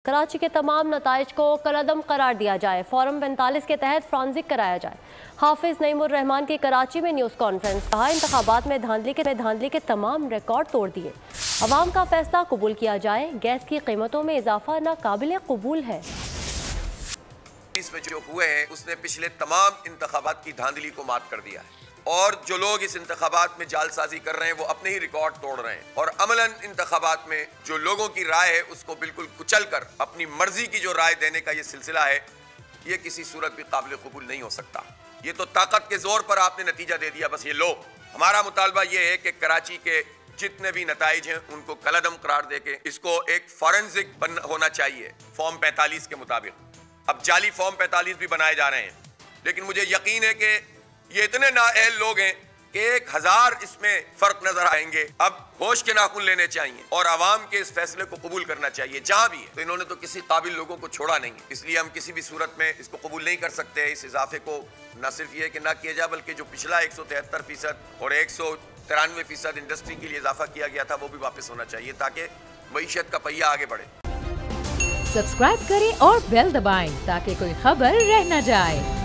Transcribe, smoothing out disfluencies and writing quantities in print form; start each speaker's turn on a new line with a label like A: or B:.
A: कराची के तमाम नताइज को कलअदम करार दिया जाए। फॉरम 45 के तहत फ्रांजिक कराया जाए। हाफिज नईमुर रहमान की कराची में न्यूज़ कॉन्फ्रेंस। कहा, इंतखाबात में धांधली के तमाम रिकॉर्ड तोड़ दिए। अवाम का फैसला कबूल किया जाए। गैस की कीमतों में इजाफा नाकाबिल कबूल है।
B: इसमें जो हुए हैं उसने पिछले तमाम इंतखाबात की धांधली को मात कर दिया है और जो लोग इस इंतखाबात में जालसाजी कर रहे हैं वो अपने ही रिकॉर्ड तोड़ रहे हैं और अमलन इंतखाबात में जो लोगों की राय है उसको बिल्कुल कुचल कर अपनी मर्जी की जो राय देने का ये सिलसिला है ये किसी सूरत भी काबिल कबूल नहीं हो सकता। ये तो ताकत के जोर पर आपने नतीजा दे दिया, बस ये लो। हमारा मुतालबा ये है कि कराची के जितने भी नताइज हैं उनको कलअदम करार देके इसको एक फॉरेंसिक होना चाहिए फॉर्म 45 के मुताबिक। अब जाली फॉर्म 45 भी बनाए जा रहे हैं, लेकिन मुझे यकीन है कि ये इतने नाअहल लोग हैं कि 1000 इसमें फर्क नजर आएंगे। अब होश के नाखून लेने चाहिए और आवाम के इस फैसले को कबूल करना चाहिए जहां भी है। तो इन्होंने तो किसी काबिल लोगों को छोड़ा नहीं, इसलिए हम किसी भी सूरत में इसको कबूल नहीं कर सकते। इस इजाफे को न सिर्फ ये कि ना किया जाए बल्कि जो पिछला 173% और 193% इंडस्ट्री के लिए इजाफा किया गया था वो भी वापस होना चाहिए ताकि मईशत का पहिया आगे बढ़े।
C: सब्सक्राइब करें और बेल दबाएं ताकि कोई खबर रह न जाए।